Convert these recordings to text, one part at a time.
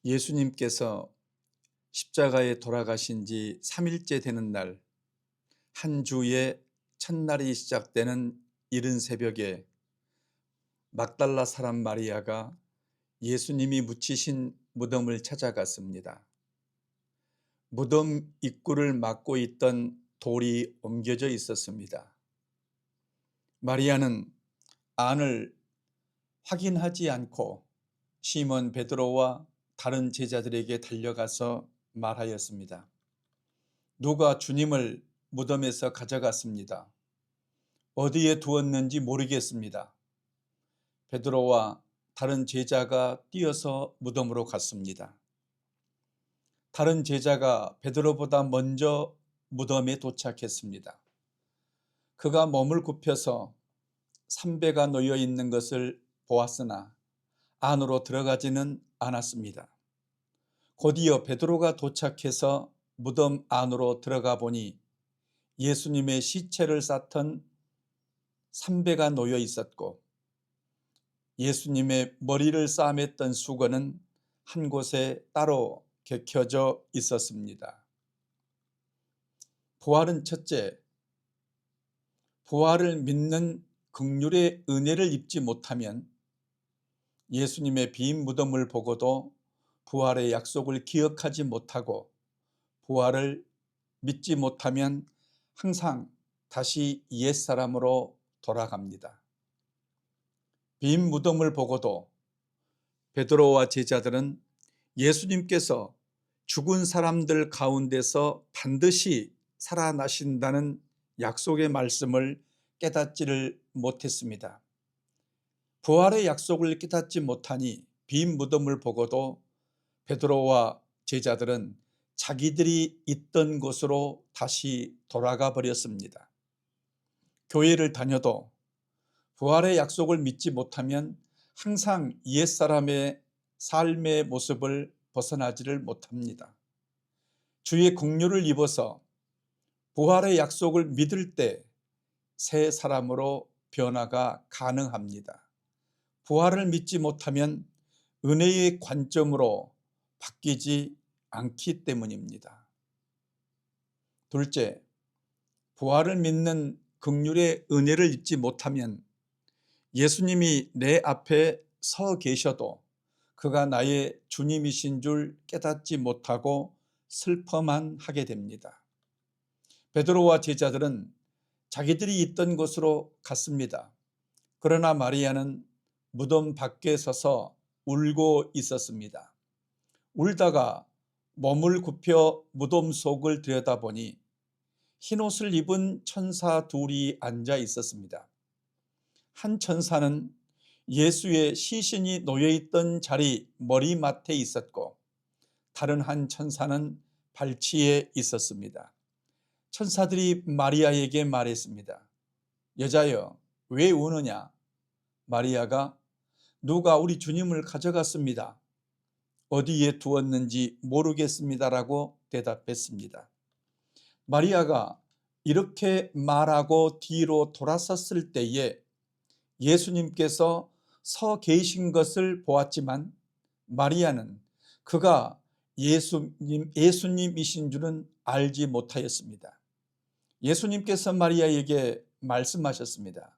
예수님께서 십자가에 돌아가신 지 3일째 되는 날, 한 주의 첫날이 시작되는 이른 새벽에 막달라 사람 마리아가 예수님이 묻히신 무덤을 찾아갔습니다. 무덤 입구를 막고 있던 돌이 옮겨져 있었습니다. 마리아는 안을 확인하지 않고 시몬 베드로와 다른 제자들에게 달려가서 말하였습니다. 누가 주님을 무덤에서 가져갔습니다. 어디에 두었는지 모르겠습니다. 베드로와 다른 제자가 뛰어서 무덤으로 갔습니다. 다른 제자가 베드로보다 먼저 무덤에 도착했습니다. 그가 몸을 굽혀서 삼배가 놓여 있는 것을 보았으나 안으로 들어가지는 않았습니다. 곧이어 베드로가 도착해서 무덤 안으로 들어가 보니 예수님의 시체를 쌓던 삼배가 놓여 있었고 예수님의 머리를 싸맸던 수건은 한 곳에 따로 개켜져 있었습니다. 부활은 첫째, 부활을 믿는 긍휼의 은혜를 입지 못하면 예수님의 빈 무덤을 보고도 부활의 약속을 기억하지 못하고 부활을 믿지 못하면 항상 다시 옛사람으로 돌아갑니다. 빈 무덤을 보고도 베드로와 제자들은 예수님께서 죽은 사람들 가운데서 반드시 살아나신다는 약속의 말씀을 깨닫지를 못했습니다. 부활의 약속을 깨닫지 못하니 빈 무덤을 보고도 베드로와 제자들은 자기들이 있던 곳으로 다시 돌아가 버렸습니다. 교회를 다녀도 부활의 약속을 믿지 못하면 항상 옛사람의 삶의 모습을 벗어나지를 못합니다. 주의 긍휼을 입어서 부활의 약속을 믿을 때 새 사람으로 변화가 가능합니다. 부활을 믿지 못하면 은혜의 관점으로 바뀌지 않기 때문입니다. 둘째, 부활을 믿는 긍휼의 은혜를 잊지 못하면 예수님이 내 앞에 서 계셔도 그가 나의 주님이신 줄 깨닫지 못하고 슬퍼만 하게 됩니다. 베드로와 제자들은 자기들이 있던 곳으로 갔습니다. 그러나 마리아는 무덤 밖에 서서 울고 있었습니다. 울다가 몸을 굽혀 무덤 속을 들여다보니 흰옷을 입은 천사 둘이 앉아 있었습니다. 한 천사는 예수의 시신이 놓여있던 자리 머리맡에 있었고 다른 한 천사는 발치에 있었습니다. 천사들이 마리아에게 말했습니다. 여자여, 왜 우느냐? 마리아가 누가 우리 주님을 가져갔습니다. 어디에 두었는지 모르겠습니다라고 대답했습니다. 마리아가 이렇게 말하고 뒤로 돌아섰을 때에 예수님께서 서 계신 것을 보았지만 마리아는 그가 예수님이신 줄은 알지 못하였습니다. 예수님께서 마리아에게 말씀하셨습니다.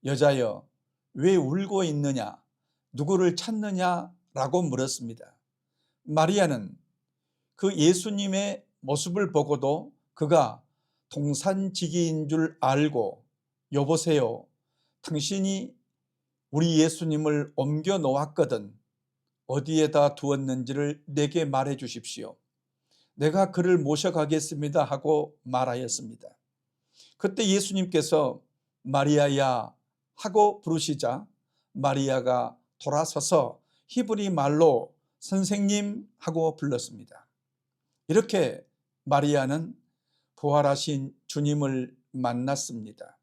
여자여, 왜 울고 있느냐? 누구를 찾느냐? 라고 물었습니다. 마리아는 그 예수님의 모습을 보고도 그가 동산지기인 줄 알고 여보세요, 당신이 우리 예수님을 옮겨 놓았거든. 어디에다 두었는지를 내게 말해 주십시오. 내가 그를 모셔가겠습니다 하고 말하였습니다. 그때 예수님께서 마리아야 하고 부르시자 마리아가 돌아서서 히브리 말로 선생님 하고 불렀습니다. 이렇게 마리아는 부활하신 주님을 만났습니다.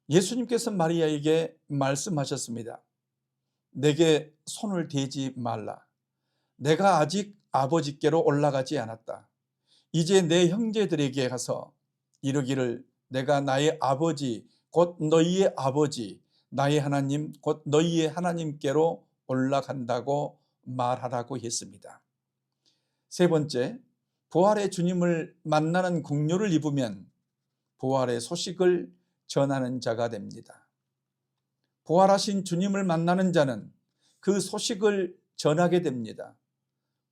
예수님께서 마리아에게 말씀하셨습니다. 내게 손을 대지 말라. 내가 아직 아버지께로 올라가지 않았다. 이제 내 형제들에게 가서 이르기를 내가 나의 아버지 곧 너희의 아버지 나의 하나님 곧 너희의 하나님께로 올라간다고 말하라고 했습니다. 세 번째, 부활의 주님을 만나는 긍휼을 입으면 부활의 소식을 전하는 자가 됩니다. 부활하신 주님을 만나는 자는 그 소식을 전하게 됩니다.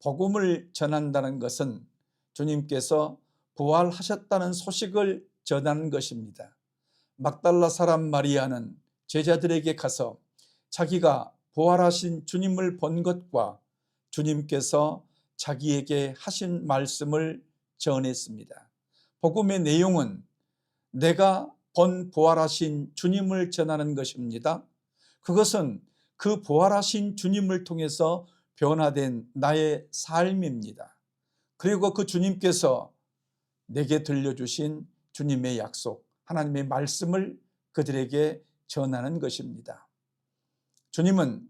복음을 전한다는 것은 주님께서 부활하셨다는 소식을 전하는 것입니다. 막달라 사람 마리아는 제자들에게 가서 자기가 부활하신 주님을 본 것과 주님께서 자기에게 하신 말씀을 전했습니다. 복음의 내용은 내가 본 부활하신 주님을 전하는 것입니다. 그것은 그 부활하신 주님을 통해서 변화된 나의 삶입니다. 그리고 그 주님께서 내게 들려주신 주님의 약속, 하나님의 말씀을 그들에게 전하는 것입니다. 주님은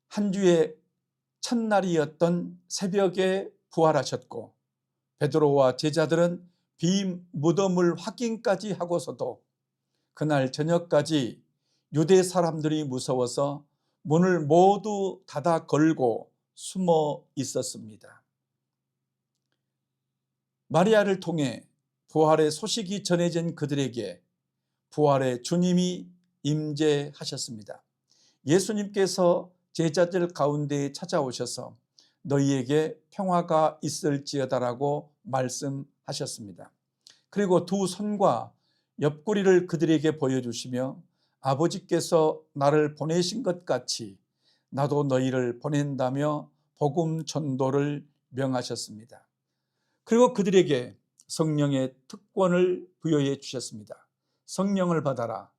한 주의 첫날이었던 새벽에 부활하셨고 베드로와 제자들은 빈 무덤을 확인까지 하고서도 그날 저녁까지 유대 사람들이 무서워서 문을 모두 닫아 걸고 숨어 있었습니다. 마리아를 통해 부활의 소식이 전해진 그들에게 부활의 주님이 임재하셨습니다. 예수님께서 제자들 가운데 찾아오셔서 너희에게 평화가 있을지어다라고 말씀하셨습니다. 그리고 두 손과 옆구리를 그들에게 보여주시며 아버지께서 나를 보내신 것 같이 나도 너희를 보낸다며 복음 전도를 명하셨습니다. 그리고 그들에게 성령의 특권을 부여해 주셨습니다. 성령을 받아라.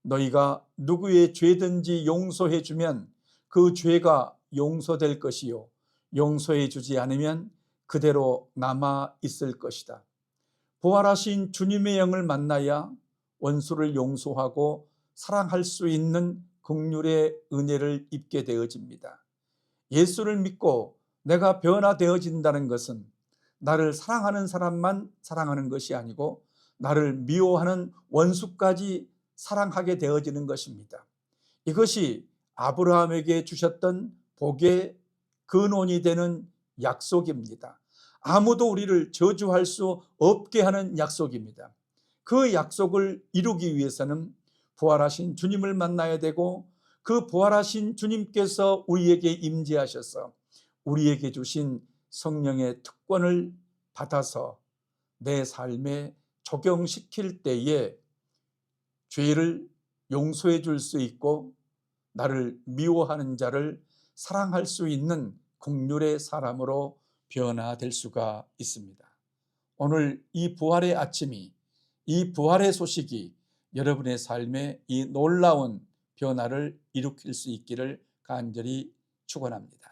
너희가 누구의 죄든지 용서해 주면 그 죄가 용서될 것이요 용서해 주지 않으면 그대로 남아 있을 것이다. 부활하신 주님의 영을 만나야 원수를 용서하고 사랑할 수 있는 긍휼의 은혜를 입게 되어집니다. 예수를 믿고 내가 변화되어진다는 것은 나를 사랑하는 사람만 사랑하는 것이 아니고 나를 미워하는 원수까지 사랑하게 되어지는 것입니다. 이것이 아브라함에게 주셨던 복의 근원이 되는 약속입니다. 아무도 우리를 저주할 수 없게 하는 약속입니다. 그 약속을 이루기 위해서는 부활하신 주님을 만나야 되고 그 부활하신 주님께서 우리에게 임재하셔서 우리에게 주신 성령의 특권을 받아서 내 삶에 적용시킬 때에 죄를 용서해 줄 수 있고 나를 미워하는 자를 사랑할 수 있는 긍휼의 사람으로 변화될 수가 있습니다. 오늘 이 부활의 아침이, 이 부활의 소식이 여러분의 삶에 이 놀라운 변화를 일으킬 수 있기를 간절히 축원합니다.